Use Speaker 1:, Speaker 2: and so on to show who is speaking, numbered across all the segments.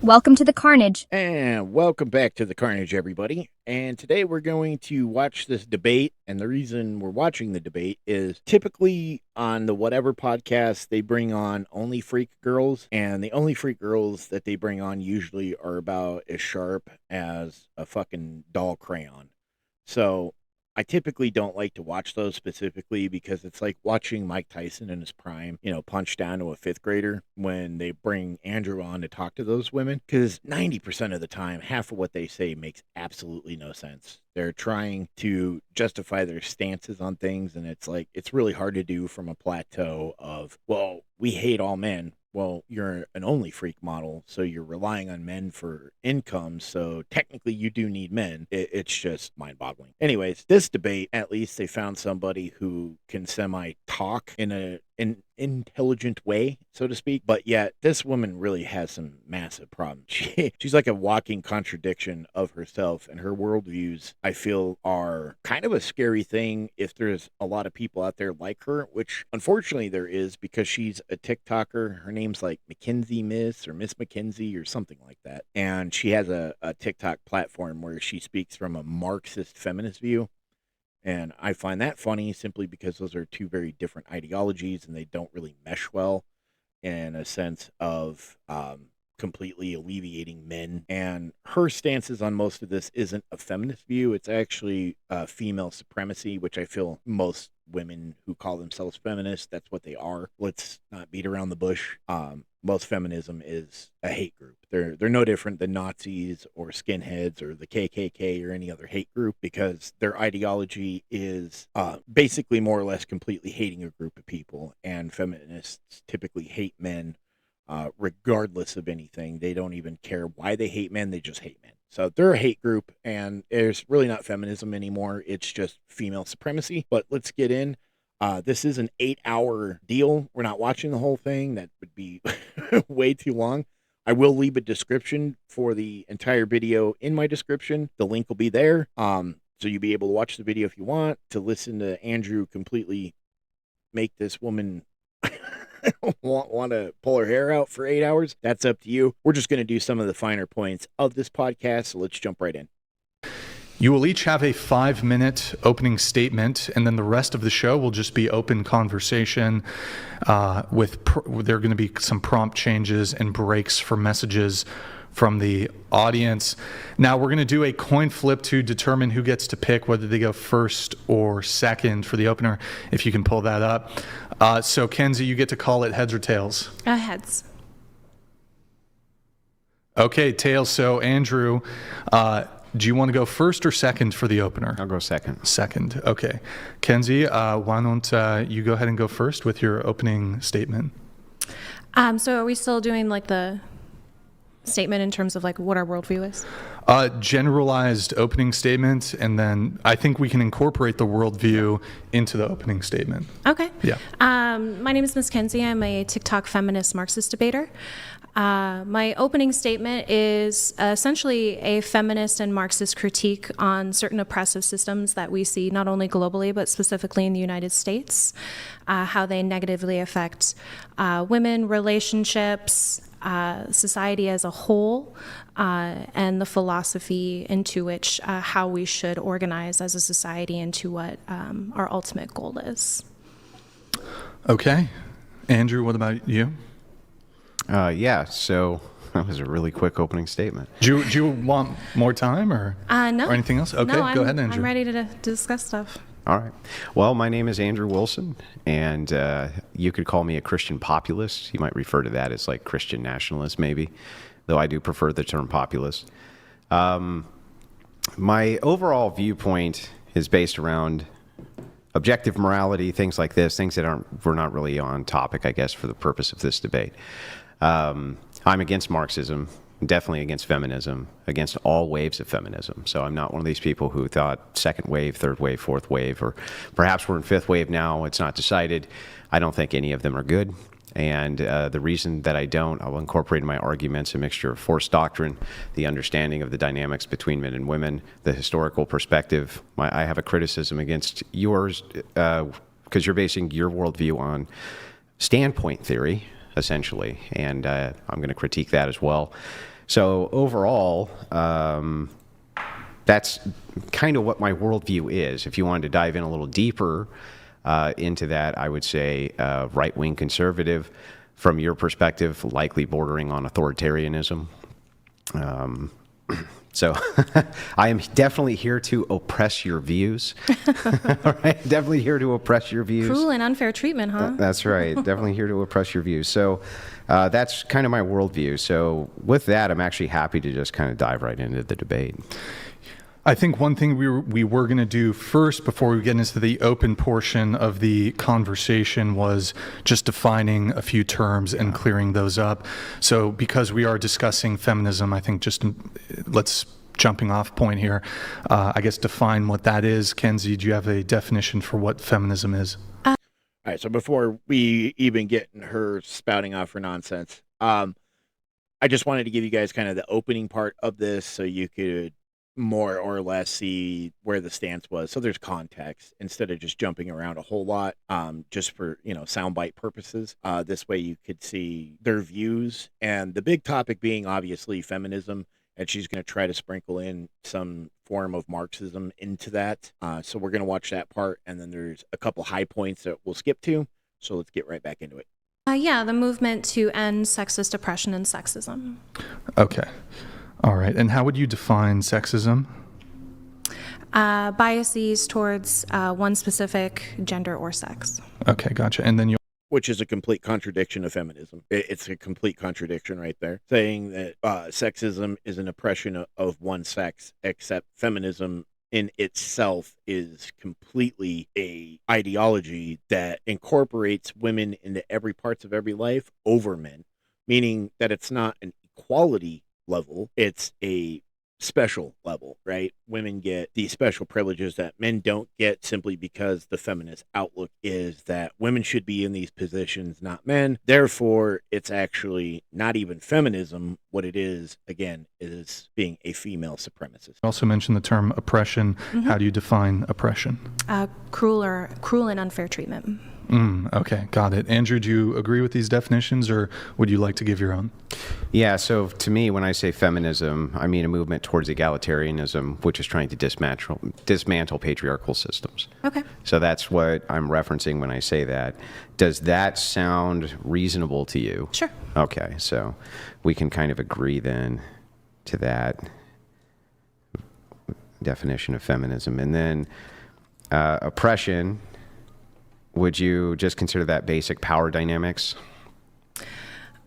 Speaker 1: Welcome to the carnage.
Speaker 2: And welcome back to the carnage, everybody. And today we're going to watch this debate. And the reason we're watching the debate is typically on the whatever podcast, they bring on only freak girls. And the only freak girls that they bring on usually are about as sharp as a fucking doll crayon. So I typically don't like to watch those specifically because it's like watching Mike Tyson in his prime, punch down to a fifth grader when they bring Andrew on to talk to those women. Because 90% of the time, half of what they say makes absolutely no sense. They're trying to justify their stances on things, and it's like, it's really hard to do from a plateau of, well, we hate all men. Well, you're an only freak model, so you're relying on men for income, so technically you do need men. It's just mind-boggling. Anyways, this debate, at least they found somebody who can semi-talk in an intelligent way, so to speak, but yet this woman really has some massive problems. She's like a walking contradiction of herself, and her worldviews, I feel, are kind of a scary thing if there's a lot of people out there like her, which unfortunately there is, because she's a TikToker. Her name's like Mackenzie Miss or Miss Mackenzie or something like that, and she has a TikTok platform where she speaks from a Marxist feminist view. And I find that funny simply because those are two very different ideologies and they don't really mesh well in a sense of completely alleviating men. And her stances on most of this isn't a feminist view. It's actually female supremacy, which I feel most women who call themselves feminists, that's what they are. Let's not beat around the bush. Most feminism is a hate group. They're no different than Nazis or skinheads or the KKK or any other hate group, because their ideology is basically more or less completely hating a group of people. And feminists typically hate men regardless of anything. They don't even care why they hate men. They just hate men. So they're a hate group, and it's really not feminism anymore. It's just female supremacy. But let's get in. This is an 8-hour deal. We're not watching the whole thing. That would be way too long. I will leave a description for the entire video in my description. The link will be there. So you'll be able to watch the video if you want, to listen to Andrew completely make this woman want to pull her hair out for 8 hours. That's up to you. We're just going to do some of the finer points of this podcast. So let's jump right in.
Speaker 3: You will each have a 5-minute opening statement, and then the rest of the show will just be open conversation. There are going to be some prompt changes and breaks for messages from the audience. Now we're going to do a coin flip to determine who gets to pick whether they go first or second for the opener, if you can pull that up. So Kenzie, you get to call it heads or tails.
Speaker 4: Heads.
Speaker 3: Okay, tails. So Andrew, do you want to go first or second for the opener?
Speaker 5: I'll go second.
Speaker 3: Second, okay. Kenzie, why don't you go ahead and go first with your opening statement?
Speaker 4: So are we still doing like the statement in terms of like what our worldview is?
Speaker 3: Generalized opening statement, and then I think we can incorporate the worldview into the opening statement.
Speaker 4: Okay.
Speaker 3: Yeah.
Speaker 4: My name is Miss Kenzie. I'm a TikTok feminist Marxist debater. My opening statement is essentially a feminist and Marxist critique on certain oppressive systems that we see not only globally but specifically in the United States, how they negatively affect women, relationships, society as a whole, and the philosophy into which how we should organize as a society into what our ultimate goal is.
Speaker 3: Okay. Andrew, what about you?
Speaker 5: So that was a really quick opening statement.
Speaker 3: Do you want more time or
Speaker 4: no.
Speaker 3: or anything else? Okay,
Speaker 4: no,
Speaker 3: go ahead, Andrew.
Speaker 4: I'm ready to discuss stuff.
Speaker 5: All right. Well, my name is Andrew Wilson, and you could call me a Christian populist. You might refer to that as like Christian nationalist, maybe, though I do prefer the term populist. My overall viewpoint is based around objective morality, things like this, things that we're not really on topic, I guess, for the purpose of this debate. I'm against Marxism, definitely against feminism, against all waves of feminism. So I'm not one of these people who thought second wave, third wave, fourth wave, or perhaps we're in fifth wave now, it's not decided. I don't think any of them are good. And the reason that I don't, I'll incorporate in my arguments a mixture of force doctrine, the understanding of the dynamics between men and women, the historical perspective. I have a criticism against yours because you're basing your worldview on standpoint theory, essentially, and I'm going to critique that as well. So overall, that's kind of what my worldview is. If you wanted to dive in a little deeper into that, I would say right-wing conservative, from your perspective, likely bordering on authoritarianism. So I am definitely here to oppress your views. All right, definitely here to oppress your views.
Speaker 4: Cruel and unfair treatment, huh?
Speaker 5: That's right. Definitely here to oppress your views. So that's kind of my worldview. So with that, I'm actually happy to just kind of dive right into the debate.
Speaker 3: I think one thing we were going to do first before we get into the open portion of the conversation was just defining a few terms and clearing those up. So because we are discussing feminism, I think just let's jumping off point here, I guess define what that is. Kenzie, do you have a definition for what feminism is?
Speaker 2: All right, so before we even get in her spouting off her nonsense, I just wanted to give you guys kind of the opening part of this so you could more or less see where the stance was. So there's context instead of just jumping around a whole lot, just for, soundbite purposes. This way you could see their views, and the big topic being obviously feminism, and she's going to try to sprinkle in some form of Marxism into that. So we're going to watch that part, and then there's a couple high points that we'll skip to. So let's get right back into it.
Speaker 4: The movement to end sexist oppression and sexism.
Speaker 3: Okay. All right. And how would you define sexism?
Speaker 4: Biases towards one specific gender or sex.
Speaker 3: Okay, gotcha. And then you.
Speaker 2: Which is a complete contradiction of feminism. It's a complete contradiction right there, saying that sexism is an oppression of one sex, except feminism in itself is completely a ideology that incorporates women into every parts of every life over men, meaning that it's not an equality level, it's a special level, right? Women get these special privileges that men don't get simply because the feminist outlook is that women should be in these positions, not men. Therefore, it's actually not even feminism. What it is, again, is being a female supremacist.
Speaker 3: You also mentioned the term oppression. Mm-hmm. How do you define oppression?
Speaker 4: Cruel and unfair treatment.
Speaker 3: Okay, got it. Andrew, do you agree with these definitions, or would you like to give your own?
Speaker 5: Yeah, so to me, when I say feminism, I mean a movement towards egalitarianism, which is trying to dismantle patriarchal systems.
Speaker 4: Okay.
Speaker 5: So that's what I'm referencing when I say that. Does that sound reasonable to you?
Speaker 4: Sure.
Speaker 5: Okay, so we can kind of agree then to that definition of feminism. And then oppression, would you just consider that basic power dynamics?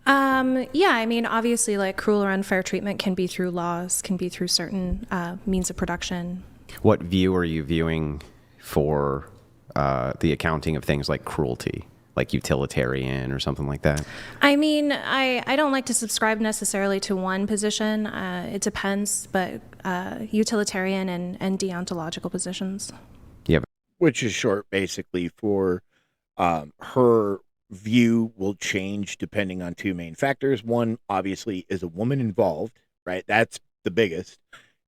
Speaker 4: I mean, obviously, like, cruel or unfair treatment can be through laws, can be through certain means of production.
Speaker 5: What view are you viewing for the accounting of things like cruelty, like utilitarian or something like that?
Speaker 4: I mean, I don't like to subscribe necessarily to one position. It depends, but utilitarian and deontological positions.
Speaker 5: Yeah.
Speaker 2: Which is short, basically, for her view will change depending on two main factors. One, obviously, is a woman involved, right? That's the biggest.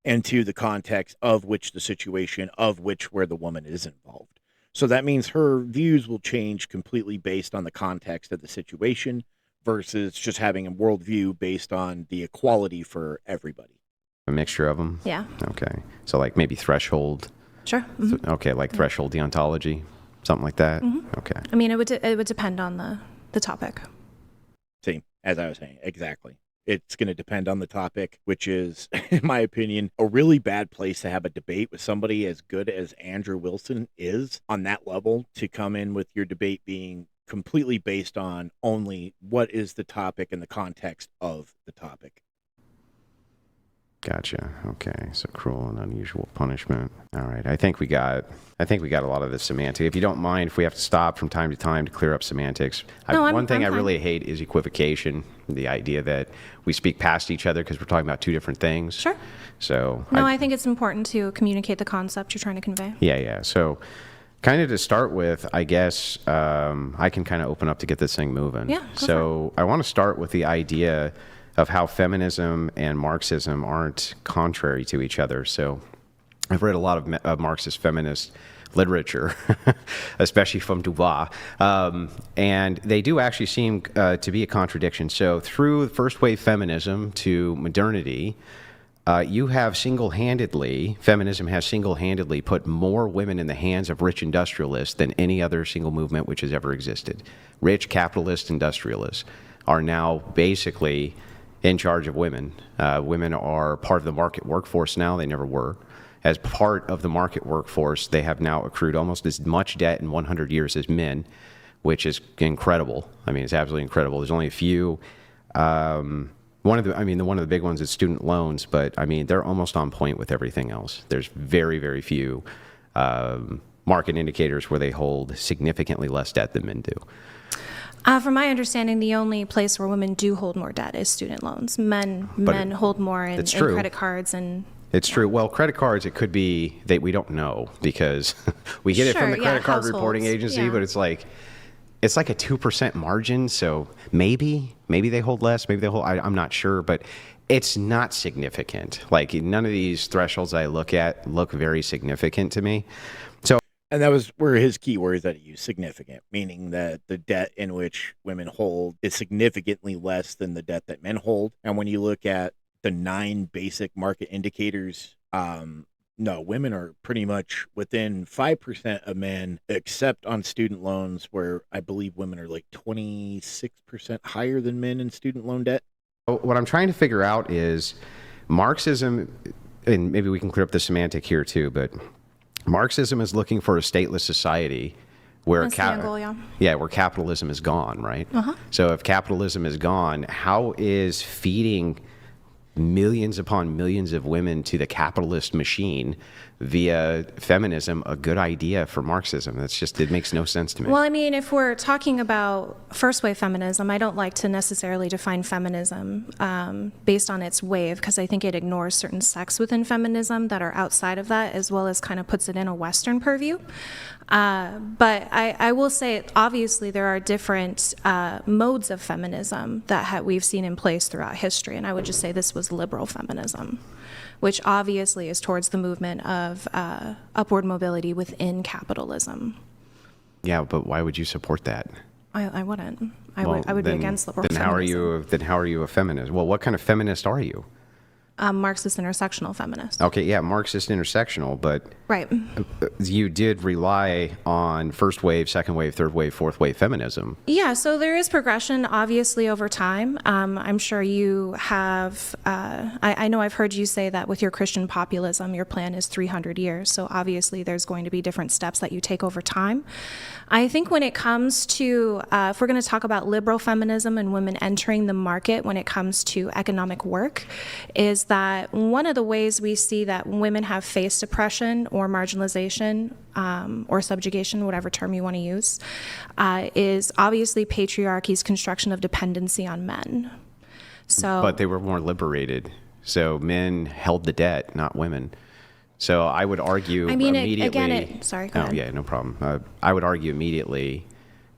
Speaker 2: And two, the context of which the situation of which where the woman is involved. So that means her views will change completely based on the context of the situation versus just having a worldview based on the equality for everybody.
Speaker 5: A mixture of them?
Speaker 4: Yeah.
Speaker 5: Okay. So like maybe threshold.
Speaker 4: Sure. Mm-hmm.
Speaker 5: Okay, like threshold deontology, something like that?
Speaker 4: Mm-hmm.
Speaker 5: Okay.
Speaker 4: I mean, it would depend on the topic.
Speaker 2: Same, as I was saying, exactly. It's going to depend on the topic, which is, in my opinion, a really bad place to have a debate with somebody as good as Andrew Wilson is on that level, to come in with your debate being completely based on only what is the topic and the context of the topic.
Speaker 5: Gotcha. Okay. So cruel and unusual punishment. All right. I think we got a lot of the semantic. If you don't mind, if we have to stop from time to time to clear up semantics. One thing I really hate is equivocation. The idea that we speak past each other because we're talking about two different things.
Speaker 4: Sure.
Speaker 5: So
Speaker 4: I think it's important to communicate the concept you're trying to convey.
Speaker 5: Yeah. So kind of to start with, I guess I can kind of open up to get this thing moving.
Speaker 4: Yeah.
Speaker 5: So I want to start with the idea of how feminism and Marxism aren't contrary to each other. So I've read a lot of Marxist feminist literature, especially from Dubois. And they do actually seem to be a contradiction. So through first wave feminism to modernity, you have feminism has single-handedly put more women in the hands of rich industrialists than any other single movement which has ever existed. Rich capitalist industrialists are now basically in charge of women. Women are part of the market workforce now. They never were. As part of the market workforce, they have now accrued almost as much debt in 100 years as men, which is incredible. I mean, it's absolutely incredible. There's only a few. One of the big ones is student loans, but I mean, they're almost on point with everything else. There's very, very few market indicators where they hold significantly less debt than men do.
Speaker 4: From my understanding, the only place where women do hold more debt is student loans. Men hold more in credit cards and.
Speaker 5: It's true. Well, credit cards, it could be that we don't know because we get it from the credit card reporting agency, but it's like a 2% margin. So maybe they hold less, maybe they hold, I'm not sure, but it's not significant. Like none of these thresholds I look at look very significant to me.
Speaker 2: And that were his key words that he used, significant, meaning that the debt in which women hold is significantly less than the debt that men hold. And when you look at the 9 basic market indicators, no, women are pretty much within 5% of men, except on student loans, where I believe women are like 26% higher than men in student loan debt.
Speaker 5: What I'm trying to figure out is Marxism, and maybe we can clear up the semantic here too, but Marxism is looking for a stateless society where where capitalism is gone, right? So if capitalism is gone, how is feeding millions upon millions of women to the capitalist machine via feminism a good idea for Marxism? It makes no sense to me.
Speaker 4: Well, I mean, if we're talking about first wave feminism, I don't like to necessarily define feminism based on its wave, because I think it ignores certain sects within feminism that are outside of that, as well as kind of puts it in a Western purview. But I will say, obviously, there are different modes of feminism that we've seen in place throughout history, and I would just say this was liberal feminism, which obviously is towards the movement of upward mobility within capitalism.
Speaker 5: Yeah, but why would you support that?
Speaker 4: I wouldn't. I would be against liberal feminism.
Speaker 5: How are you a feminist? Well, what kind of feminist are you?
Speaker 4: Marxist intersectional feminist.
Speaker 5: Okay, yeah, Marxist intersectional, but
Speaker 4: right.
Speaker 5: You did rely on first wave, second wave, third wave, fourth wave feminism.
Speaker 4: Yeah, so there is progression, obviously, over time. I'm sure you have, I know I've heard you say that with your Christian populism, your plan is 300 years. So obviously there's going to be different steps that you take over time. I think when it comes to, if we're going to talk about liberal feminism and women entering the market when it comes to economic work, is that one of the ways we see that women have faced oppression or marginalization or subjugation, whatever term you want to use, is obviously patriarchy's construction of dependency on men.
Speaker 5: But they were more liberated. So men held the debt, not women. So I would argue immediately.
Speaker 4: Sorry, go ahead.
Speaker 5: Yeah, no problem. I would argue immediately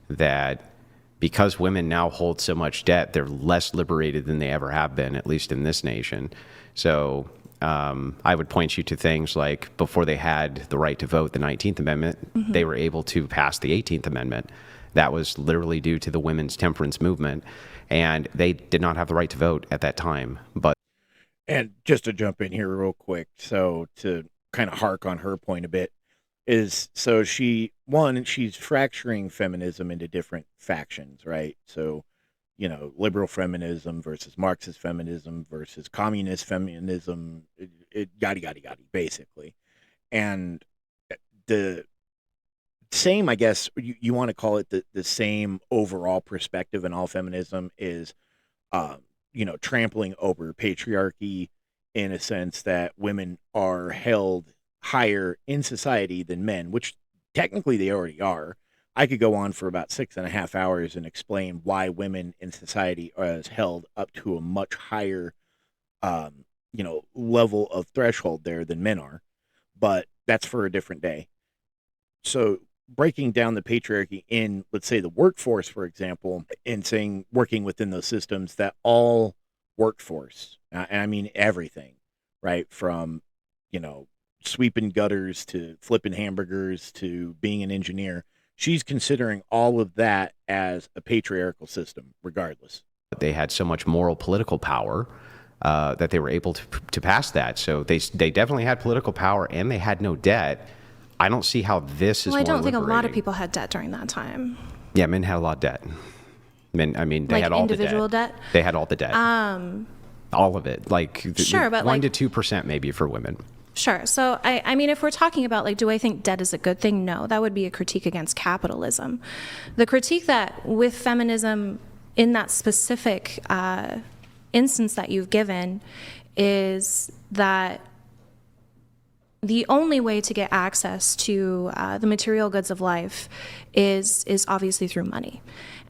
Speaker 5: that because women now hold so much debt, they're less liberated than they ever have been, at least in this nation. So I would point you to things like before they had the right to vote, the 19th Amendment, they were able to pass the 18th Amendment. That was literally due to the women's temperance movement. And they did not have the right to vote at that time.
Speaker 2: And just to jump in here real quick, so to kind of hark on her point a bit, is so she's fracturing feminism into different factions, right? So, liberal feminism versus Marxist feminism versus communist feminism, yada, yada, yada, basically. And the same, I guess, you want to call it the same overall perspective in all feminism is, trampling over patriarchy in a sense that women are held higher in society than men, which technically they already are. I could go on for about 6.5 hours and explain why women in society are held up to a much higher, level of threshold there than men are, but that's for a different day. So breaking down the patriarchy in, let's say, the workforce, for example, and saying working within those systems that all workforce, and I mean everything, right? From, sweeping gutters to flipping hamburgers to being an engineer. She's considering all of that as a patriarchal system, regardless.
Speaker 5: They had so much moral political power that they were able to pass that. So they definitely had political power, and they had no debt. I don't see how this is.
Speaker 4: Well, I don't
Speaker 5: more
Speaker 4: think a lot of
Speaker 5: liberating.
Speaker 4: people had debt during that time.
Speaker 5: Yeah, men had a lot of debt. Men, I mean, they
Speaker 4: Like
Speaker 5: had all the
Speaker 4: individual
Speaker 5: debt.
Speaker 4: debt?
Speaker 5: They had all the debt. All of it. Like
Speaker 4: Sure, but
Speaker 5: 1
Speaker 4: like-
Speaker 5: to 2% maybe for women.
Speaker 4: Sure. So, I mean, if we're talking about, like, do I think debt is a good thing? No, that would be a critique against capitalism. The critique that with feminism in that specific instance that you've given is that the only way to get access to the material goods of life is obviously through money.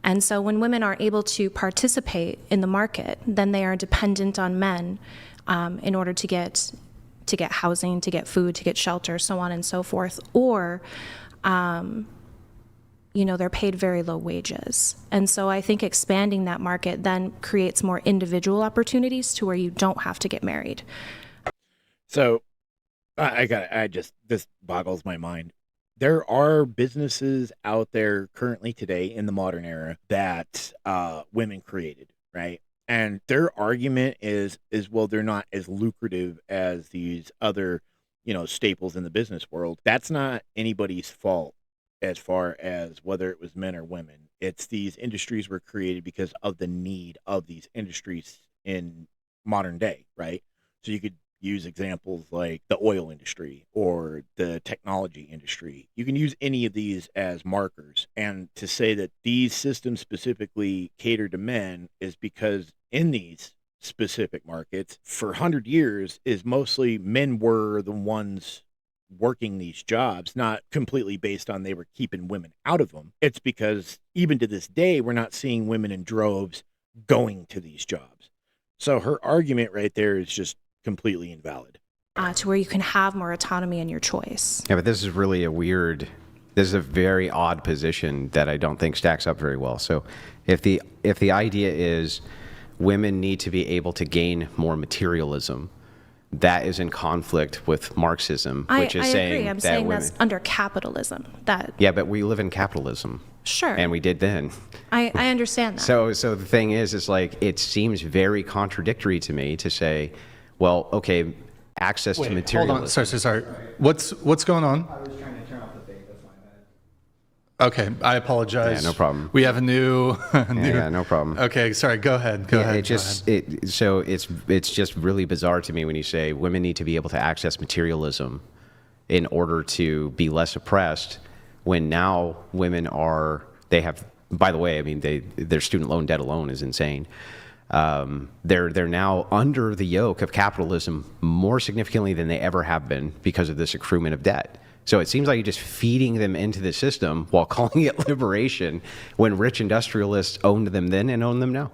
Speaker 4: And so when women are able to participate in the market, then they are dependent on men in order to get housing, to get food, to get shelter, so on and so forth. Or, they're paid very low wages. And so I think expanding that market then creates more individual opportunities to where you don't have to get married.
Speaker 2: So this boggles my mind. There are businesses out there currently today in the modern era that women created, right? And their argument is well, they're not as lucrative as these other, staples in the business world. That's not anybody's fault as far as whether it was men or women. It's these industries were created because of the need of these industries in modern day, right? So you could use examples like the oil industry or the technology industry. You can use any of these as markers. And to say that these systems specifically cater to men is because in these specific markets for 100 years is mostly men were the ones working these jobs, not completely based on they were keeping women out of them. It's because even to this day, we're not seeing women in droves going to these jobs. So her argument right there is just completely invalid.
Speaker 4: To where you can have more autonomy in your choice.
Speaker 5: Yeah, but this is really this is a very odd position that I don't think stacks up very well. So if the idea is women need to be able to gain more materialism, that is in conflict with Marxism, which is
Speaker 4: I
Speaker 5: saying
Speaker 4: agree. I'm
Speaker 5: that
Speaker 4: saying
Speaker 5: women...
Speaker 4: that's under capitalism.
Speaker 5: Yeah, but we live in capitalism.
Speaker 4: Sure.
Speaker 5: And we did then.
Speaker 4: I understand that.
Speaker 5: So the thing is like, it seems very contradictory to me to say, well, okay, access to materialism.
Speaker 3: Hold on. Sorry. What's going on?
Speaker 1: I was trying to turn off the bait. That's my bad.
Speaker 3: Okay, I apologize.
Speaker 5: Yeah, no problem.
Speaker 3: We have a new.
Speaker 5: Yeah, no problem.
Speaker 3: Okay, sorry. Go ahead. Go ahead.
Speaker 5: So it's just really bizarre to me when you say women need to be able to access materialism in order to be less oppressed, when now women they have. By the way, I mean their student loan debt alone is insane. They're now under the yoke of capitalism more significantly than they ever have been because of this accruement of debt. So it seems like you're just feeding them into the system while calling it liberation when rich industrialists owned them then and own them now.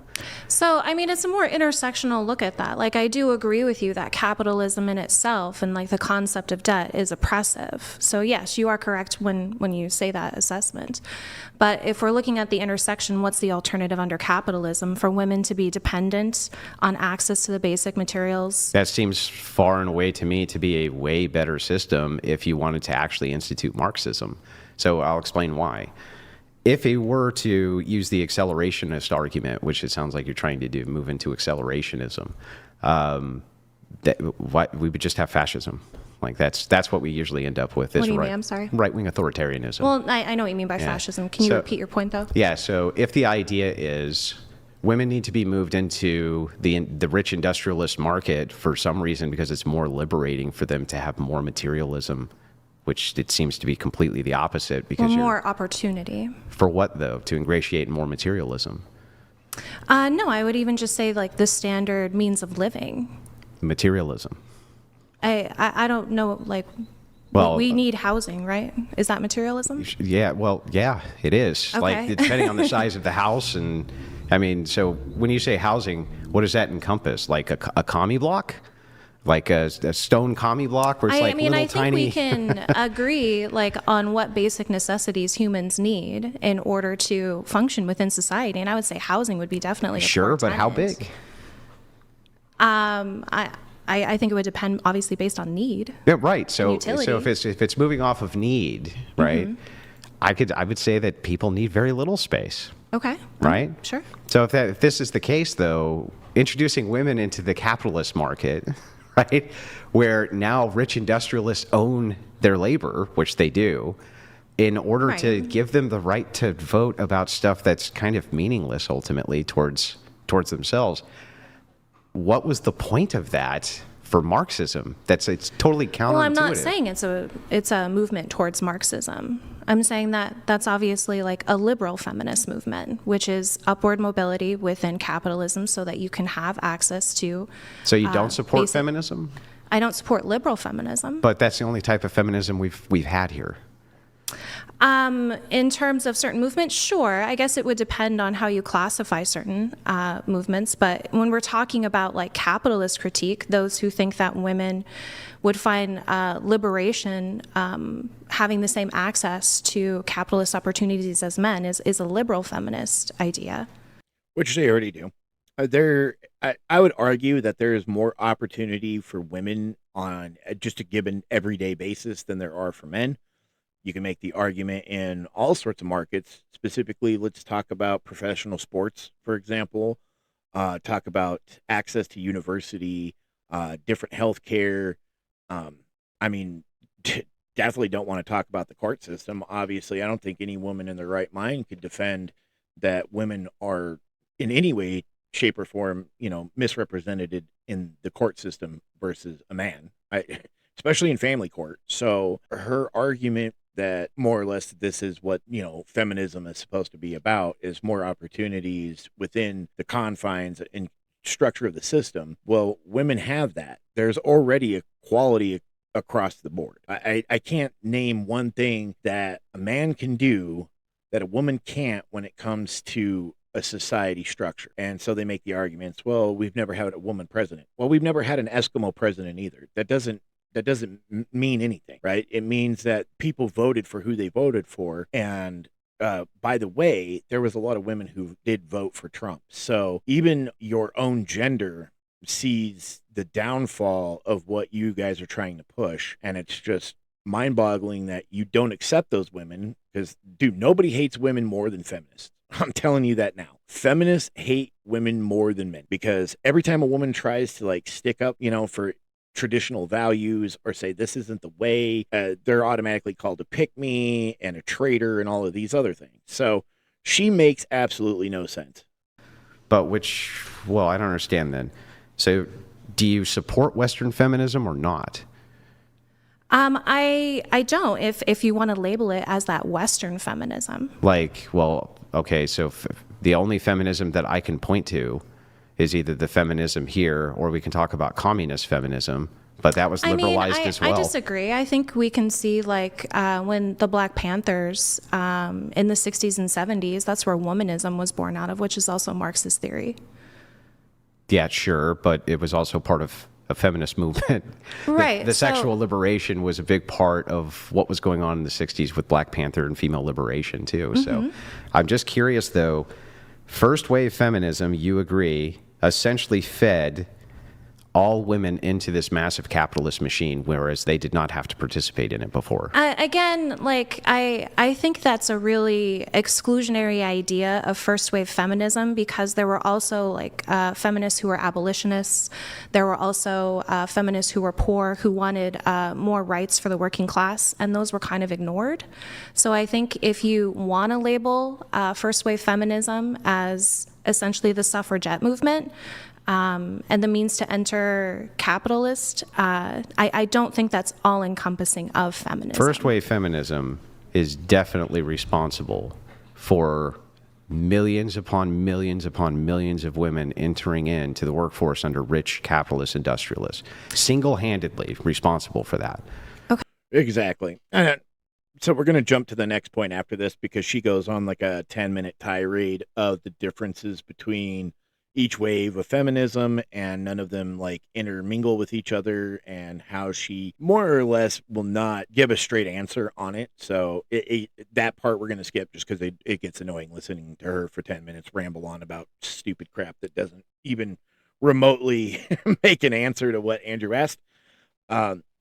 Speaker 4: So, I mean, it's a more intersectional look at that. Like, I do agree with you that capitalism in itself and like the concept of debt is oppressive. So yes, you are correct when you say that assessment. But if we're looking at the intersection, what's the alternative under capitalism for women to be dependent on access to the basic materials?
Speaker 5: That seems far and away to me to be a way better system if you wanted to actually institute Marxism. So I'll explain why. If he were to use the accelerationist argument, which it sounds like you're trying to do, move into accelerationism, we would just have fascism. Like that's what we usually end up with.
Speaker 4: What do you mean? I'm sorry.
Speaker 5: Right-wing authoritarianism.
Speaker 4: Well, I know what you mean by fascism. Can you repeat your point, though?
Speaker 5: Yeah. So if the idea is women need to be moved into the rich industrialist market for some reason because it's more liberating for them to have more materialism, which it seems to be completely the opposite. Because
Speaker 4: more opportunity.
Speaker 5: For what, though? To ingratiate more materialism?
Speaker 4: No, I would even just say like the standard means of living.
Speaker 5: Materialism.
Speaker 4: I don't know, like,
Speaker 5: well,
Speaker 4: we need housing, right? Is that materialism?
Speaker 5: Yeah, well, yeah, it is.
Speaker 4: Okay.
Speaker 5: Like, depending on the size of the house. And, I mean, so when you say housing, what does that encompass? Like a commie block? Like a stone commie block where it's like little
Speaker 4: I think
Speaker 5: tiny...
Speaker 4: we can agree like on what basic necessities humans need in order to function within society. And I would say housing would be definitely a
Speaker 5: Sure,
Speaker 4: core
Speaker 5: but how
Speaker 4: tenet.
Speaker 5: big?
Speaker 4: I think it would depend, obviously, based on need.
Speaker 5: Yeah, right. So
Speaker 4: utility.
Speaker 5: if it's moving off of need, right? I would say that people need very little space.
Speaker 4: Okay.
Speaker 5: Right?
Speaker 4: Sure.
Speaker 5: So if this is the case, though, introducing women into the capitalist market, right, where now rich industrialists own their labor, which they do, in order to give them the right to vote about stuff that's kind of meaningless ultimately towards themselves. What was the point of that for Marxism? It's totally counterintuitive.
Speaker 4: Well, I'm not saying it's a movement towards Marxism. I'm saying that that's obviously like a liberal feminist movement, which is upward mobility within capitalism so that you can have access to.
Speaker 5: So you don't support feminism?
Speaker 4: I don't support liberal feminism.
Speaker 5: But that's the only type of feminism we've had here.
Speaker 4: In terms of certain movements, sure. I guess it would depend on how you classify certain movements. But when we're talking about like capitalist critique, those who think that women would find liberation having the same access to capitalist opportunities as men is a liberal feminist idea.
Speaker 2: Which they already do. I would argue that there is more opportunity for women on just a given everyday basis than there are for men. You can make the argument in all sorts of markets. Specifically, let's talk about professional sports, for example. Talk about access to university, different health care. I mean, definitely don't want to talk about the court system. Obviously, I don't think any woman in their right mind could defend that women are in any way, shape, or form, misrepresented in the court system versus a man, especially in family court. So her argument that more or less this is what, feminism is supposed to be about, is more opportunities within the confines and structure of the system. Well, women have that. There's already equality across the board. I can't name one thing that a man can do that a woman can't when it comes to a society structure. And so they make the arguments, well, we've never had a woman president. Well, we've never had an Eskimo president either. That doesn't mean anything, right? It means that people voted for who they voted for. And by the way, there was a lot of women who did vote for Trump. So even your own gender sees the downfall of what you guys are trying to push. And it's just mind-boggling that you don't accept those women because, dude, nobody hates women more than feminists. I'm telling you that now. Feminists hate women more than men because every time a woman tries to stick up, for traditional values or say this isn't the way, they're automatically called a pick-me and a traitor and all of these other things. So she makes absolutely no sense.
Speaker 5: But I don't understand then. So do you support Western feminism or not?
Speaker 4: I don't, if you want to label it as that Western feminism.
Speaker 5: Okay, so the only feminism that I can point to is either the feminism here, or we can talk about communist feminism, but that was liberalized as well.
Speaker 4: I disagree. I think we can see when the Black Panthers in the 60s and 70s, that's where womanism was born out of, which is also Marxist theory.
Speaker 5: Yeah, sure, but it was also part of a feminist movement.
Speaker 4: Right.
Speaker 5: The sexual liberation was a big part of what was going on in the 60s with Black Panther and female liberation too. Mm-hmm. So I'm just curious though, first wave feminism, you agree, essentially fed all women into this massive capitalist machine, whereas they did not have to participate in it before.
Speaker 4: I think that's a really exclusionary idea of first wave feminism because there were also feminists who were abolitionists. There were also feminists who were poor, who wanted more rights for the working class, and those were kind of ignored. So I think if you want to label first wave feminism as essentially the suffragette movement, and the means to enter capitalist, I don't think that's all encompassing of feminism.
Speaker 5: First wave feminism is definitely responsible for millions upon millions upon millions of women entering into the workforce under rich capitalist industrialists. Single-handedly responsible for that.
Speaker 4: Okay.
Speaker 2: Exactly. So we're going to jump to the next point after this because she goes on a 10-minute tirade of the differences between each wave of feminism, and none of them intermingle with each other, and how she more or less will not give a straight answer on it. So that part we're going to skip just because it gets annoying listening to her for 10 minutes ramble on about stupid crap that doesn't even remotely make an answer to what Andrew asked.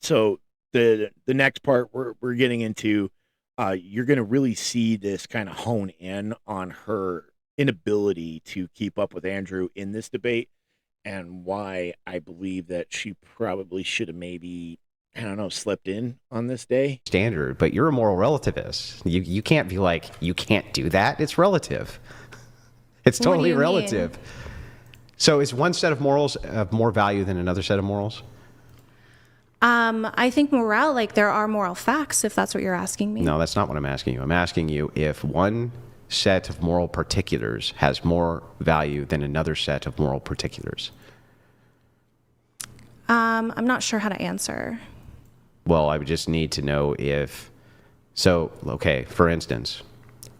Speaker 2: So the next part we're getting into, you're going to really see this kind of hone in on her inability to keep up with Andrew in this debate, and why I believe that she probably should have maybe, I don't know, slipped in on this day.
Speaker 5: Standard, but you're a moral relativist. You can't be like, you can't do that. It's relative. It's
Speaker 4: What do
Speaker 5: totally
Speaker 4: you
Speaker 5: relative.
Speaker 4: mean?
Speaker 5: So is one set of morals of more value than another set of morals?
Speaker 4: I think morale, like there are moral facts, if that's what you're asking me.
Speaker 5: No, that's not what I'm asking you. I'm asking you if one set of moral particulars has more value than another set of moral particulars.
Speaker 4: I'm not sure how to answer.
Speaker 5: Well, I would just need to know if... So, okay, for instance,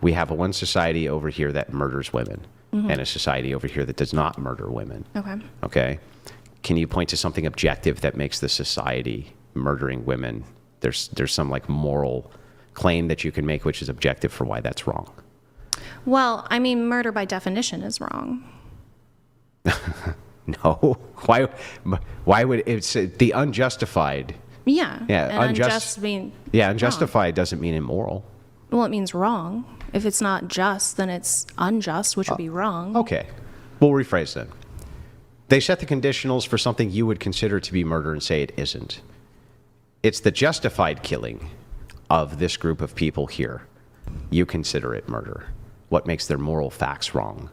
Speaker 5: we have one society over here that murders women and a society over here that does not murder women.
Speaker 4: Okay.
Speaker 5: Okay? Can you point to something objective that makes the society murdering women? There's some like moral claim that you can make which is objective for why that's wrong.
Speaker 4: Well, I mean, murder by definition is wrong.
Speaker 5: No. Why would it's the unjustified?
Speaker 4: Yeah.
Speaker 5: Yeah,
Speaker 4: And unjust mean
Speaker 5: Yeah,
Speaker 4: wrong.
Speaker 5: unjustified doesn't mean immoral.
Speaker 4: Well, it means wrong. If it's not just, then it's unjust, which would be wrong.
Speaker 5: Okay. We'll rephrase then. They set the conditionals for something you would consider to be murder and say it isn't. It's the justified killing of this group of people here. You consider it murder. What makes their moral facts wrong?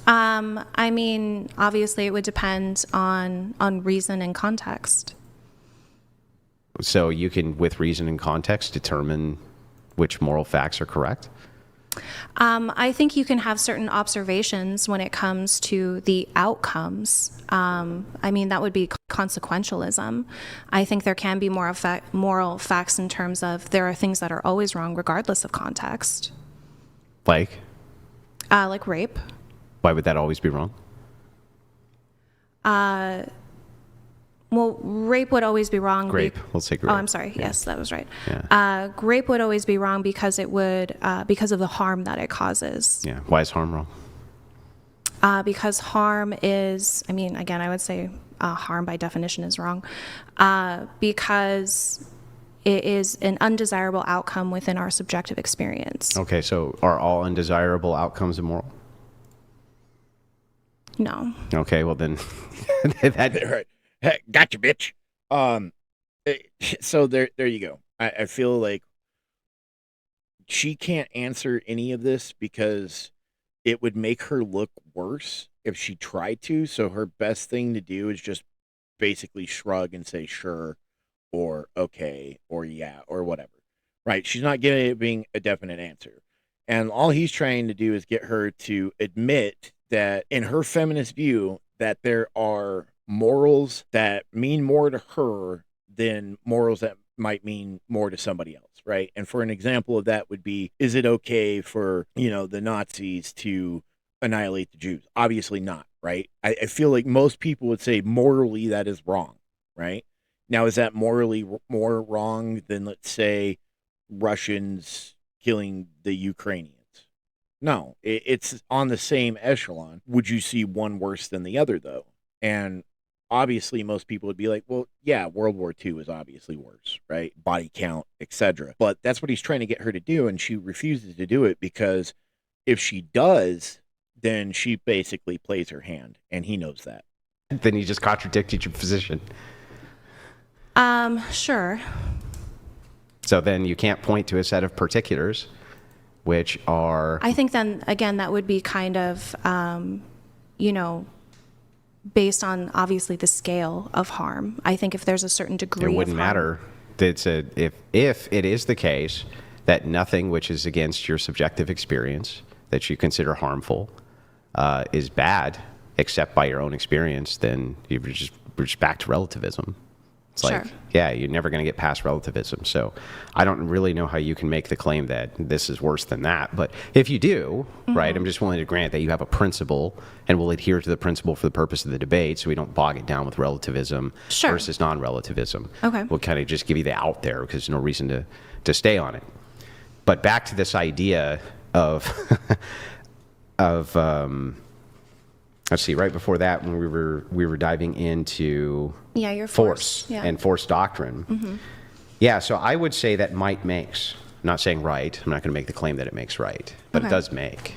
Speaker 4: I mean, obviously, it would depend on reason and context.
Speaker 5: So you can, with reason and context, determine which moral facts are correct?
Speaker 4: I think you can have certain observations when it comes to the outcomes. I mean, that would be consequentialism. I think there can be moral facts in terms of there are things that are always wrong regardless of context.
Speaker 5: Like
Speaker 4: Rape.
Speaker 5: Why would that always be wrong?
Speaker 4: Well, rape would always be wrong.
Speaker 5: Grape. We'll say grape.
Speaker 4: Oh, I'm sorry.
Speaker 5: Yeah.
Speaker 4: Yes, that was right.
Speaker 5: Yeah.
Speaker 4: Grape would always be wrong because it would because of the harm that it causes.
Speaker 5: Yeah. Why is harm wrong?
Speaker 4: Because harm is, I mean, again, I would say harm by definition is wrong, because it is an undesirable outcome within our subjective experience.
Speaker 5: Okay, so are all undesirable outcomes immoral?
Speaker 4: No.
Speaker 5: Okay, well then, that,
Speaker 2: Right. Hey, gotcha, bitch. So there you go. I feel like she can't answer any of this because it would make her look worse if she tried to. So her best thing to do is just basically shrug and say sure, or okay, or yeah, or whatever. Right? She's not giving a definite answer. And all he's trying to do is get her to admit that in her feminist view that there are morals that mean more to her than morals that might mean more to somebody else, right? And for an example of that would be, is it okay for, the Nazis to annihilate the Jews? Obviously not, right? I feel like most people would say morally that is wrong, right? Now, is that morally more wrong than, let's say, Russians killing the Ukrainians? No, it's on the same echelon. Would you see one worse than the other, though? And obviously, most people would be like, well, yeah, World War II is obviously worse, right? Body count, etc. But that's what he's trying to get her to do, and she refuses to do it because if she does, then she basically plays her hand, and he knows that.
Speaker 5: then you just contradicted your position.
Speaker 4: Sure.
Speaker 5: So then you can't point to a set of particulars, which are...
Speaker 4: I think then, again, that would be kind of, based on obviously the scale of harm. I think if there's a certain degree
Speaker 5: It wouldn't
Speaker 4: of harm,
Speaker 5: matter. If it is the case that nothing which is against your subjective experience that you consider harmful is bad, except by your own experience, then we're just back to relativism. It's like,
Speaker 4: Sure.
Speaker 5: yeah, you're never going to get past relativism. So I don't really know how you can make the claim that this is worse than that. But if you do, right, I'm just willing to grant that you have a principle and we'll adhere to the principle for the purpose of the debate so we don't bog it down with relativism
Speaker 4: Sure.
Speaker 5: versus non-relativism.
Speaker 4: Okay.
Speaker 5: We'll kind of just give you the out there because there's no reason to stay on it. But back to this idea of let's see, right before that, when we were diving into
Speaker 4: your
Speaker 5: force
Speaker 4: Yeah.
Speaker 5: and force doctrine. Yeah, so I would say that might makes. I'm not saying right. I'm not going to make the claim that it makes right, but it does make.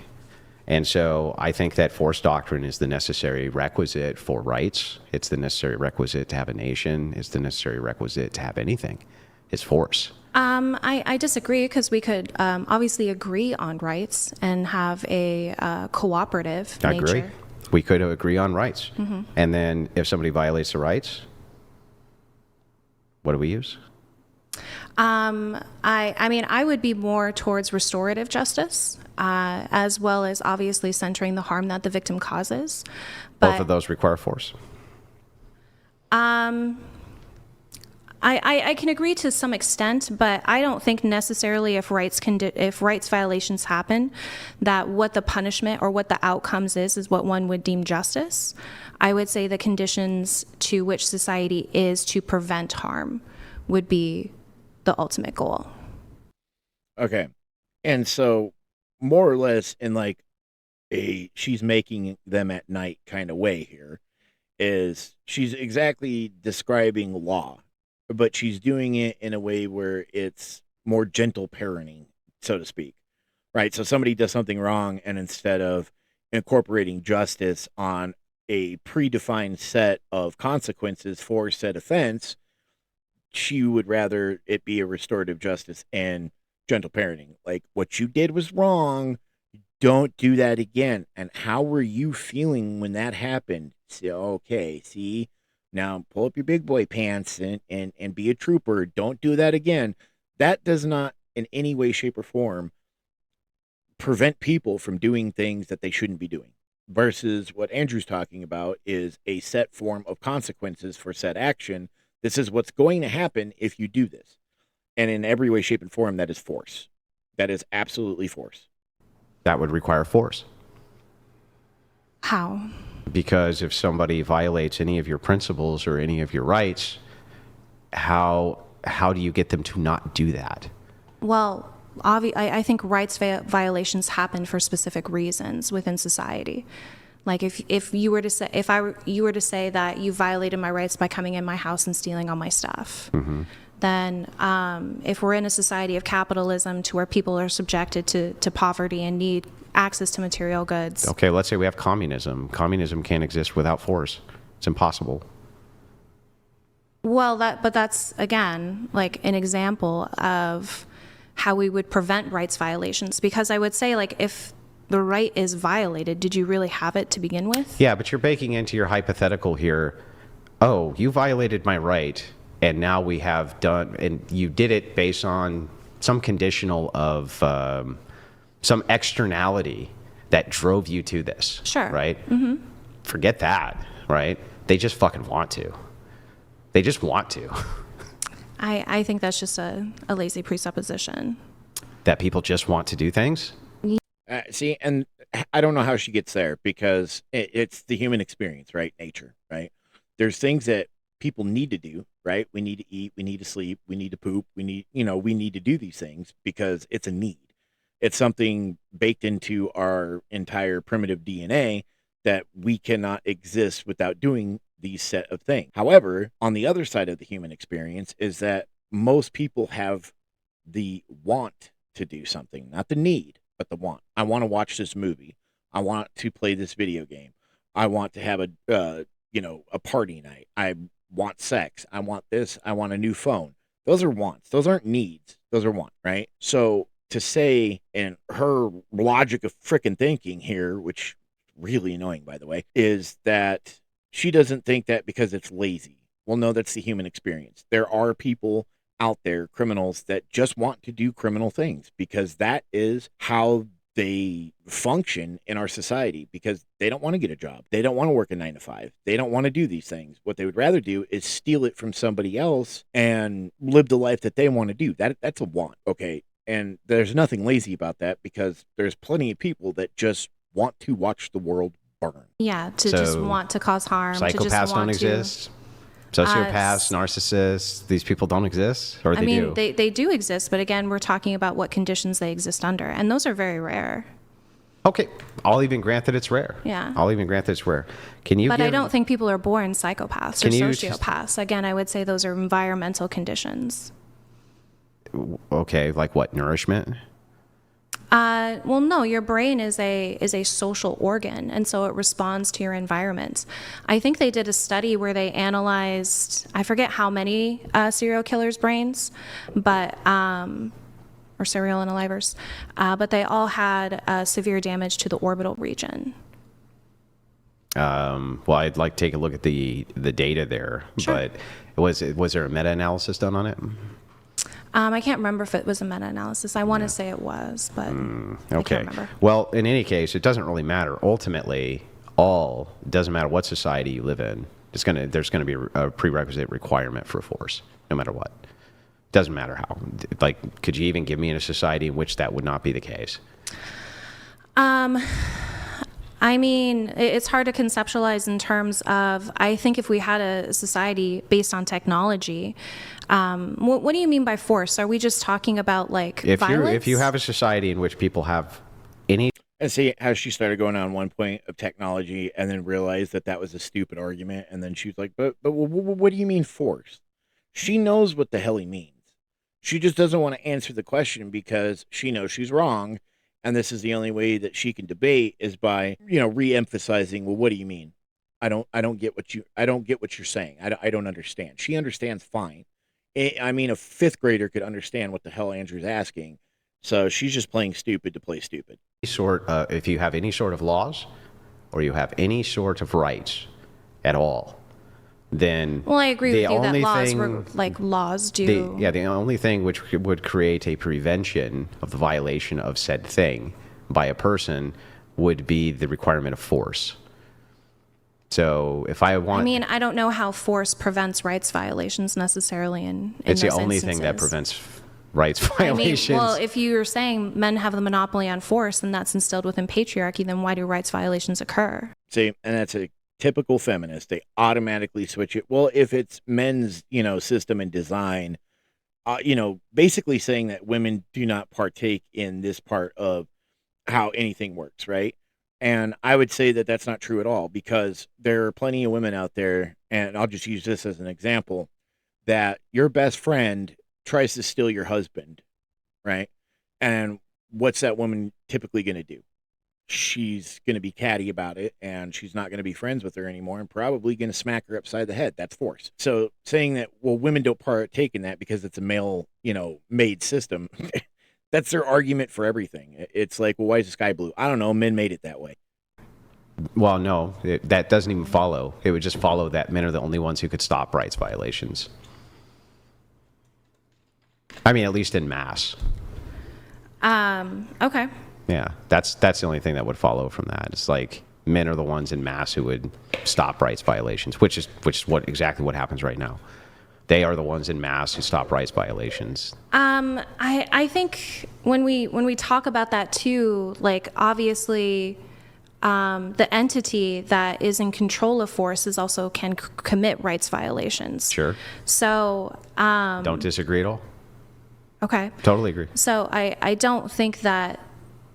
Speaker 5: And so I think that force doctrine is the necessary requisite for rights. It's the necessary requisite to have a nation. It's the necessary requisite to have anything. It's force.
Speaker 4: I disagree, because we could obviously agree on rights and have a cooperative
Speaker 5: I
Speaker 4: nature.
Speaker 5: agree. We could agree on rights. And then if somebody violates the rights, what do we use?
Speaker 4: I mean, I would be more towards restorative justice, as well as obviously centering the harm that the victim causes. But,
Speaker 5: Both of those require force.
Speaker 4: I can agree to some extent, but I don't think necessarily if rights violations happen, that what the punishment or what the outcomes is what one would deem justice. I would say the conditions to which society is to prevent harm would be the ultimate goal.
Speaker 2: Okay. And so more or less in like a she's making them at night kind of way here is she's exactly describing law, but she's doing it in a way where it's more gentle parenting, so to speak. Right? So somebody does something wrong, and instead of incorporating justice on a predefined set of consequences for said offense, she would rather it be a restorative justice and gentle parenting. Like, what you did was wrong. Don't do that again. And how were you feeling when that happened? So, okay, see, now pull up your big boy pants and be a trooper. Don't do that again. That does not in any way, shape, or form prevent people from doing things that they shouldn't be doing. Versus what Andrew's talking about is a set form of consequences for said action. This is what's going to happen if you do this. And in every way, shape, and form, that is force. That is absolutely force.
Speaker 5: That would require force.
Speaker 4: How?
Speaker 5: Because if somebody violates any of your principles or any of your rights, how do you get them to not do that?
Speaker 4: Well, I think rights violations happen for specific reasons within society. Like if you were to say that you violated my rights by coming in my house and stealing all my stuff, then if we're in a society of capitalism to where people are subjected to poverty and need access to material goods.
Speaker 5: Okay, let's say we have communism. Communism can't exist without force. It's impossible.
Speaker 4: Well, that's again like an example of how we would prevent rights violations, because I would say, like, if the right is violated, did you really have it to begin with?
Speaker 5: Yeah, but you're baking into your hypothetical here, oh, you violated my right, and now we have done, and you did it based on some conditional of some externality that drove you to this.
Speaker 4: Sure.
Speaker 5: Right? Forget that, right? They just fucking want to. They just want to.
Speaker 4: I think that's just a lazy presupposition.
Speaker 5: That people just want to do things?
Speaker 2: See, and I don't know how she gets there, because it's the human experience, right? Nature, right? There's things that people need to do, right? We need to eat, we need to sleep, we need to poop, we need to do these things because it's a need. It's something baked into our entire primitive DNA that we cannot exist without doing these set of things. However, on the other side of the human experience is that most people have the want to do something, not the need, but the want. I want to watch this movie. I want to play this video game. I want to have a party night. I want sex. I want this. I want a new phone. Those are wants. Those aren't needs. Those are wants, right? So to say, and her logic of frickin' thinking here, which really annoying, by the way, is that she doesn't think that because it's lazy. Well, no, that's the human experience. There are people out there, criminals, that just want to do criminal things because that is how they function in our society, because they don't want to get a job. They don't want to work a 9 to 5. They don't want to do these things. What they would rather do is steal it from somebody else and live the life that they want to do. That's a want, okay? And there's nothing lazy about that, because there's plenty of people that just want to watch the world burn.
Speaker 4: Yeah, just want to cause harm.
Speaker 5: Psychopaths don't exist. Sociopaths, narcissists, these people don't exist, or they do?
Speaker 4: They do exist, but again, we're talking about what conditions they exist under, and those are very rare.
Speaker 5: Okay, I'll even grant that it's rare.
Speaker 4: Yeah.
Speaker 5: I'll even grant that it's rare. Can you?
Speaker 4: But I don't think people are born psychopaths or
Speaker 5: Can you
Speaker 4: sociopaths. Again, I would say those are environmental conditions.
Speaker 5: Okay, like what? Nourishment?
Speaker 4: Well, no, your brain is a social organ, and so it responds to your environment. I think they did a study where they analyzed, I forget how many serial killers' brains, but or serial unalivers, but they all had severe damage to the orbital region.
Speaker 5: Well, I'd like to take a look at the data there,
Speaker 4: Sure.
Speaker 5: but was there a meta-analysis done on it?
Speaker 4: I can't remember if it was a meta-analysis. I want to say it was, but I
Speaker 5: Okay.
Speaker 4: can't remember.
Speaker 5: Well, in any case, it doesn't really matter. Ultimately, it doesn't matter what society you live in. There's gonna be a prerequisite requirement for force, no matter what. Doesn't matter how. Like, could you even give me in a society in which that would not be the case?
Speaker 4: I mean, it's hard to conceptualize in terms of, I think if we had a society based on technology, what do you mean by force? Are we just talking about like violence?
Speaker 5: If you have a society in which people have any
Speaker 2: And see how she started going on one point of technology and then realized that was a stupid argument. And then she was like, but what do you mean force? She knows what the hell he means. She just doesn't want to answer the question because she knows she's wrong. And this is the only way that she can debate is by, re-emphasizing, well, what do you mean? I don't get what you're saying. I don't understand. She understands fine. I mean, a fifth grader could understand what the hell Andrew's asking. So she's just playing stupid to play stupid.
Speaker 5: if you have any sort of laws or you have any sort of rights at all, then
Speaker 4: Well, I agree with you that
Speaker 5: only
Speaker 4: laws do.
Speaker 5: the only thing which would create a prevention of the violation of said thing by a person would be the requirement of force. So if I want,
Speaker 4: I mean, I don't know how force prevents rights violations necessarily in
Speaker 5: it's the
Speaker 4: those
Speaker 5: only thing that
Speaker 4: instances.
Speaker 5: prevents rights
Speaker 4: I mean,
Speaker 5: violations.
Speaker 4: well, if you're saying men have the monopoly on force and that's instilled within patriarchy, then why do rights violations occur?
Speaker 2: See, and that's a typical feminist. They automatically switch it. Well, if it's men's, system and design, basically saying that women do not partake in this part of how anything works, right? And I would say that that's not true at all because there are plenty of women out there, and I'll just use this as an example, that your best friend tries to steal your husband, right? And what's that woman typically going to do? She's going to be catty about it, and she's not going to be friends with her anymore and probably going to smack her upside the head. That's force. So saying that, well, women don't partake in that because it's a male, made system, that's their argument for everything. It's like, well, why is the sky blue? I don't know. Men made it that way.
Speaker 5: Well, no, that doesn't even follow. It would just follow that men are the only ones who could stop rights violations. I mean, at least in mass.
Speaker 4: Okay.
Speaker 5: Yeah, that's the only thing that would follow from that. It's like men are the ones in mass who would stop rights violations, which is exactly what happens right now. They are the ones in mass who stop rights violations.
Speaker 4: I think when we talk about that too, like obviously, the entity that is in control of force is also can commit rights violations.
Speaker 5: Sure.
Speaker 4: So
Speaker 5: Don't disagree at all.
Speaker 4: okay.
Speaker 5: Totally agree.
Speaker 4: So I don't think that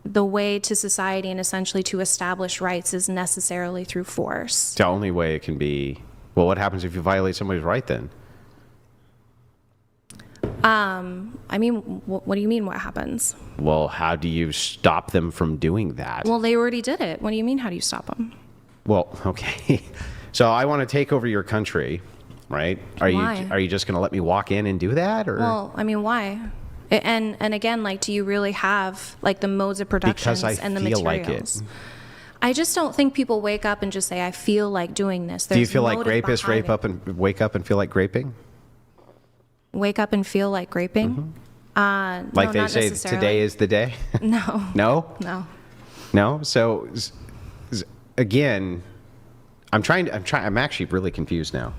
Speaker 4: the way to society and essentially to establish rights is necessarily through force.
Speaker 5: The only way it can be. Well, what happens if you violate somebody's right then?
Speaker 4: I mean, what do you mean what happens?
Speaker 5: Well, how do you stop them from doing that?
Speaker 4: Well, they already did it. What do you mean, how do you stop them?
Speaker 5: Well, okay. So I want to take over your country, right?
Speaker 4: Why?
Speaker 5: Are you just going to let me walk in and do that, or?
Speaker 4: Well, I mean, why? And again, like, do you really have like the modes of production and the
Speaker 5: feel
Speaker 4: materials?
Speaker 5: like it.
Speaker 4: I just don't think people wake up and just say, "I feel like doing this."
Speaker 5: Do you feel like
Speaker 4: motive
Speaker 5: rapists
Speaker 4: behind
Speaker 5: wake up and feel like graping?
Speaker 4: Wake up and feel like graping?
Speaker 5: Like
Speaker 4: no,
Speaker 5: they
Speaker 4: not
Speaker 5: say,
Speaker 4: necessarily.
Speaker 5: today is the day?
Speaker 4: No.
Speaker 5: No?
Speaker 4: No.
Speaker 5: No? So, again, I'm actually really confused now.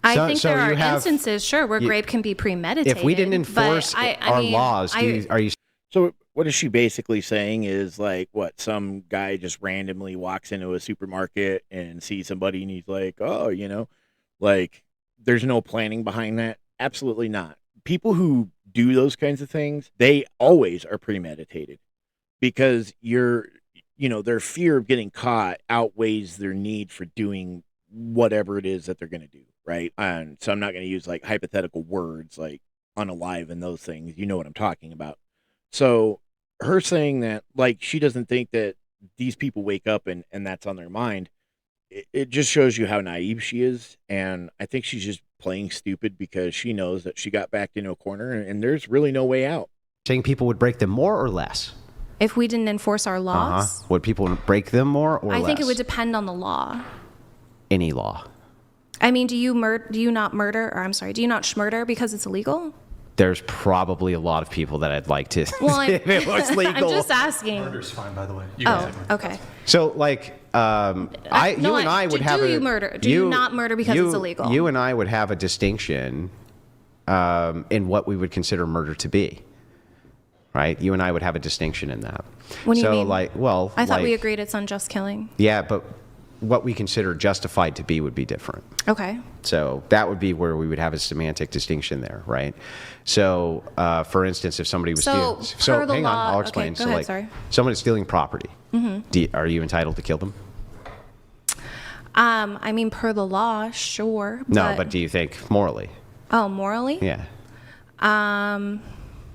Speaker 4: I
Speaker 5: So-
Speaker 4: think
Speaker 5: so
Speaker 4: there
Speaker 5: you
Speaker 4: are
Speaker 5: have-
Speaker 4: instances, sure, where rape can be premeditated.
Speaker 5: If we didn't enforce
Speaker 4: but
Speaker 5: our laws, are you
Speaker 2: So what is she basically saying is like, what, some guy just randomly walks into a supermarket and sees somebody and he's like, oh, like there's no planning behind that? Absolutely not. People who do those kinds of things, they always are premeditated. because their fear of getting caught outweighs their need for doing whatever it is that they're going to do, right? And so I'm not going to use like hypothetical words like unalive and those things. You know what I'm talking about. So her saying that, like, she doesn't think that these people wake up and that's on their mind, it just shows you how naive she is. And I think she's just playing stupid because she knows that she got backed into a corner and there's really no way out.
Speaker 5: Saying people would break them more or less?
Speaker 4: If we didn't enforce our laws,
Speaker 5: Would people break them more or less?
Speaker 4: I think it would depend on the law.
Speaker 5: Any law.
Speaker 4: I mean, do you not schmurder because it's illegal?
Speaker 5: There's probably a lot of people that I'd like to
Speaker 4: Well,
Speaker 5: if it was legal.
Speaker 4: I'm just asking.
Speaker 3: Murder's fine, by the way.
Speaker 4: Okay.
Speaker 5: So, like, you and I would have
Speaker 4: you murder? Do you not murder because it's illegal?
Speaker 5: You and I would have a distinction in what we would consider murder to be. Right? You and I would have a distinction in that.
Speaker 4: What do you mean?
Speaker 5: I
Speaker 4: thought we agreed it's unjust killing.
Speaker 5: Yeah, but what we consider justified to be would be different.
Speaker 4: Okay.
Speaker 5: So that would be where we would have a semantic distinction there, right? So, for instance, if somebody was stealing...
Speaker 4: per the
Speaker 5: hang
Speaker 4: law,
Speaker 5: on, I'll explain.
Speaker 4: Okay, go ahead, sorry.
Speaker 5: Someone is stealing property. Are you entitled to kill them?
Speaker 4: I mean, per the law, sure.
Speaker 5: No, but do you think morally?
Speaker 4: Oh, morally?
Speaker 5: Yeah.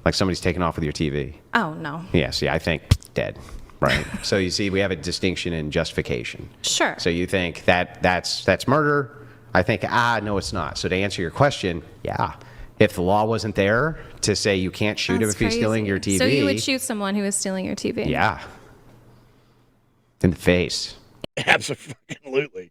Speaker 5: Like somebody's taking off with your TV.
Speaker 4: Oh, no.
Speaker 5: Yeah, see, I think dead, right? So you see, we have a distinction in justification.
Speaker 4: Sure.
Speaker 5: So you think that's murder. I think, no, it's not. So to answer your question, yeah. If the law wasn't there to say you can't shoot him if he's stealing your TV.
Speaker 4: So you would shoot someone who is stealing your TV?
Speaker 5: Yeah. In the face.
Speaker 2: Absolutely.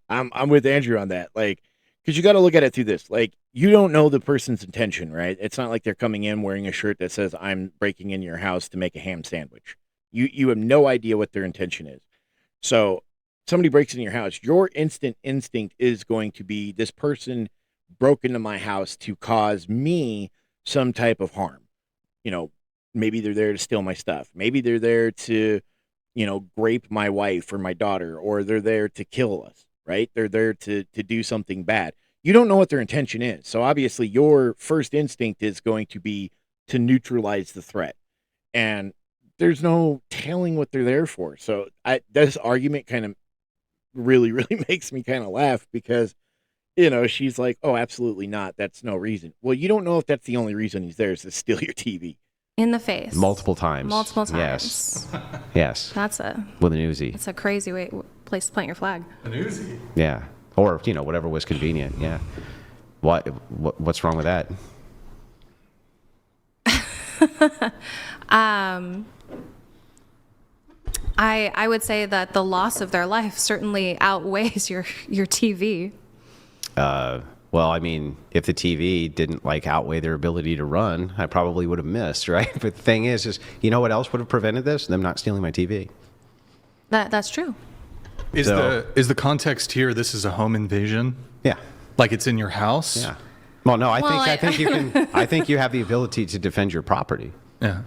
Speaker 2: I'm with Andrew on that. Like, because you got to look at it through this. Like, you don't know the person's intention, right? It's not like they're coming in wearing a shirt that says, I'm breaking in your house to make a ham sandwich. You have no idea what their intention is. So somebody breaks in your house, your instant instinct is going to be, this person broke into my house to cause me some type of harm. Maybe they're there to steal my stuff. Maybe they're there to, grape my wife or my daughter, or they're there to kill us, right? They're there to do something bad. You don't know what their intention is. So obviously your first instinct is going to be to neutralize the threat. And there's no telling what they're there for. So this argument kind of really, really makes me kind of laugh because, she's like, oh, absolutely not. That's no reason. Well, you don't know if that's the only reason he's there is to steal your TV.
Speaker 4: In the face.
Speaker 5: Multiple times.
Speaker 4: Yes.
Speaker 5: Yes.
Speaker 4: That's
Speaker 5: with an Uzi.
Speaker 4: It's a crazy place to plant your flag.
Speaker 3: An Uzi?
Speaker 5: Yeah. Or, whatever was convenient. Yeah. What's wrong with that?
Speaker 4: I would say that the loss of their life certainly outweighs your TV.
Speaker 5: Well, I mean, if the TV didn't outweigh their ability to run, I probably would have missed, right? But the thing is you know what else would have prevented this? Them not stealing my TV.
Speaker 4: That's true.
Speaker 3: Is the context here? This is a home invasion.
Speaker 5: Yeah.
Speaker 3: Like it's in your house.
Speaker 5: Yeah. Well, no, I think you can. I think you have the ability to defend your property.
Speaker 3: Yeah.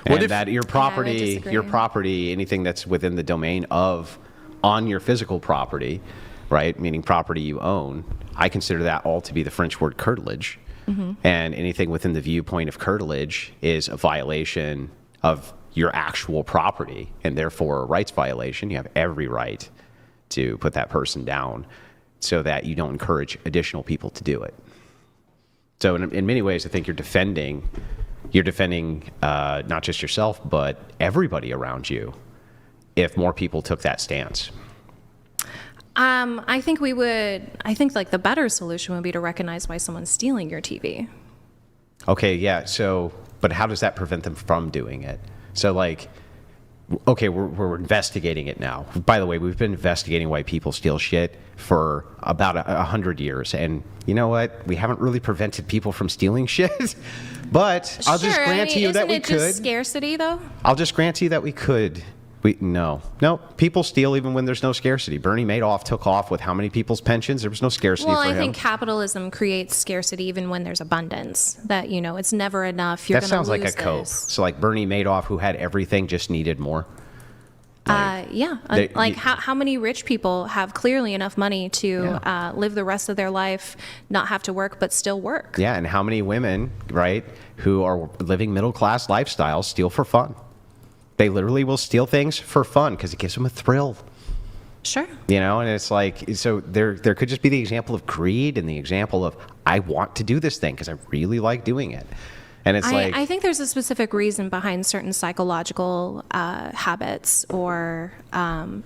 Speaker 5: And that your property, anything that's within the domain of on your physical property, right? Meaning property you own. I consider that all to be the French word curtilage. Mm-hmm. And anything within the viewpoint of curtilage is a violation of your actual property and therefore a rights violation. You have every right to put that person down so that you don't encourage additional people to do it. So in many ways, I think you're defending not just yourself, but everybody around you if more people took that stance.
Speaker 4: I think the better solution would be to recognize why someone's stealing your TV.
Speaker 5: Okay, yeah. So, but how does that prevent them from doing it? So okay, we're investigating it now. By the way, we've been investigating why people steal shit for about 100 years. And you know what? We haven't really prevented people from stealing shit. But I'll just grant you that we could.
Speaker 4: Isn't it just scarcity, though?
Speaker 5: I'll just grant you that we could. No. People steal even when there's no scarcity. Bernie Madoff took off with how many people's pensions? There was no scarcity for him.
Speaker 4: Well, I think capitalism creates scarcity even when there's abundance. That, it's never enough. You're going to lose
Speaker 5: That sounds like a cope. So Bernie Madoff, who had everything, just needed more.
Speaker 4: Yeah. How many rich people have clearly enough money to live the rest of their life, not have to work, but still work?
Speaker 5: Yeah, and how many women, right, who are living middle-class lifestyles steal for fun? They literally will steal things for fun because it gives them a thrill.
Speaker 4: Sure.
Speaker 5: You know, and it's like, so there could just be the example of greed and the example of, I want to do this thing because I really like doing it. And it's
Speaker 4: I think there's a specific reason behind certain psychological habits or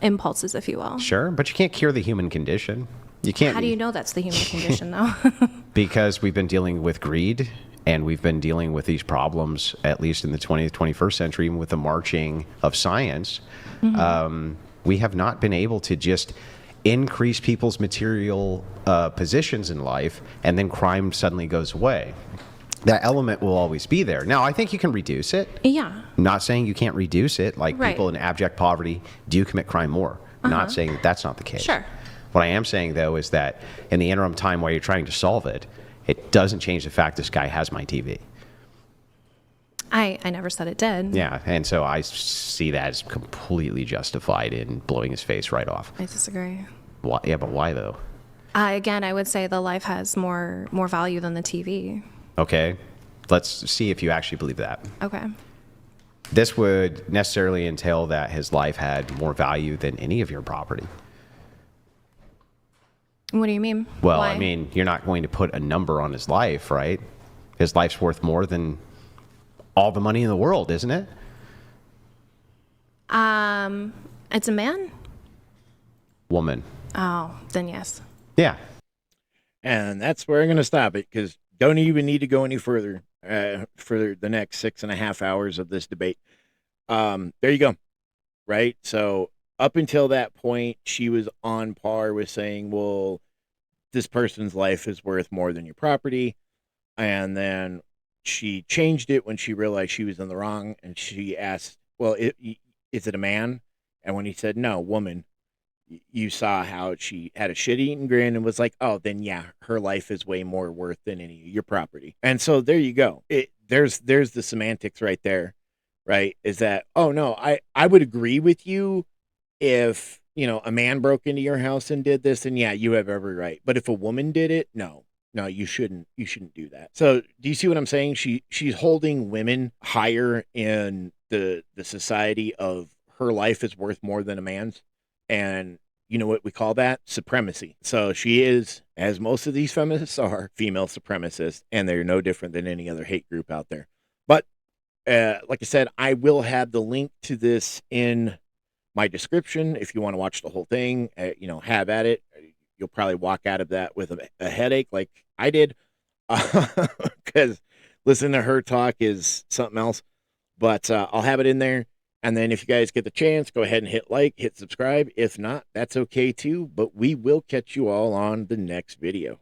Speaker 4: impulses, if you will.
Speaker 5: Sure, but you can't cure the human condition. You can't.
Speaker 4: How do you know that's the human condition, though?
Speaker 5: Because we've been dealing with greed, and we've been dealing with these problems, at least in the 20th, 21st century, even with the marching of science. We have not been able to just increase people's material positions in life, and then crime suddenly goes away. That element will always be there. Now, I think you can reduce it.
Speaker 4: Yeah.
Speaker 5: I'm not saying you can't reduce it. Like,
Speaker 4: Right.
Speaker 5: people in abject poverty do commit crime more. Not saying that's not the case.
Speaker 4: Sure.
Speaker 5: What I am saying, though, is that in the interim time while you're trying to solve it, it doesn't change the fact this guy has my TV.
Speaker 4: I never said it did.
Speaker 5: Yeah, and so I see that as completely justified in blowing his face right off.
Speaker 4: I disagree.
Speaker 5: Why? Yeah, but why, though?
Speaker 4: Again, I would say the life has more value than the TV.
Speaker 5: Okay, let's see if you actually believe that.
Speaker 4: Okay.
Speaker 5: This would necessarily entail that his life had more value than any of your property.
Speaker 4: What do you mean?
Speaker 5: Well,
Speaker 4: Why?
Speaker 5: I mean, you're not going to put a number on his life, right? His life's worth more than all the money in the world, isn't it?
Speaker 4: It's a man?
Speaker 5: Woman.
Speaker 4: Oh, then yes.
Speaker 5: Yeah.
Speaker 2: And that's where I'm going to stop it, because don't even need to go any further for the next 6.5 hours of this debate. There you go. Right? So up until that point, she was on par with saying, well, this person's life is worth more than your property. And then she changed it when she realized she was in the wrong. And she asked, well, is it a man? And when he said, no, woman, you saw how she had a shit-eating grin and was like, oh, then yeah, her life is way more worth than any of your property. And so there you go. There's the semantics right there, right? Is that, oh no, I would agree with you if, a man broke into your house and did this, and yeah, you have every right. But if a woman did it, no, you shouldn't do that. So do you see what I'm saying? She's holding women higher in the society of her life is worth more than a man's. And you know what we call that? Supremacy. So she is, as most of these feminists are, female supremacists, and they're no different than any other hate group out there. But like I said, I will have the link to this in my description if you want to watch the whole thing. Have at it. You'll probably walk out of that with a headache like I did, because listening to her talk is something else. But I'll have it in there. And then if you guys get the chance, go ahead and hit like, hit subscribe. If not, that's okay too. But we will catch you all on the next video.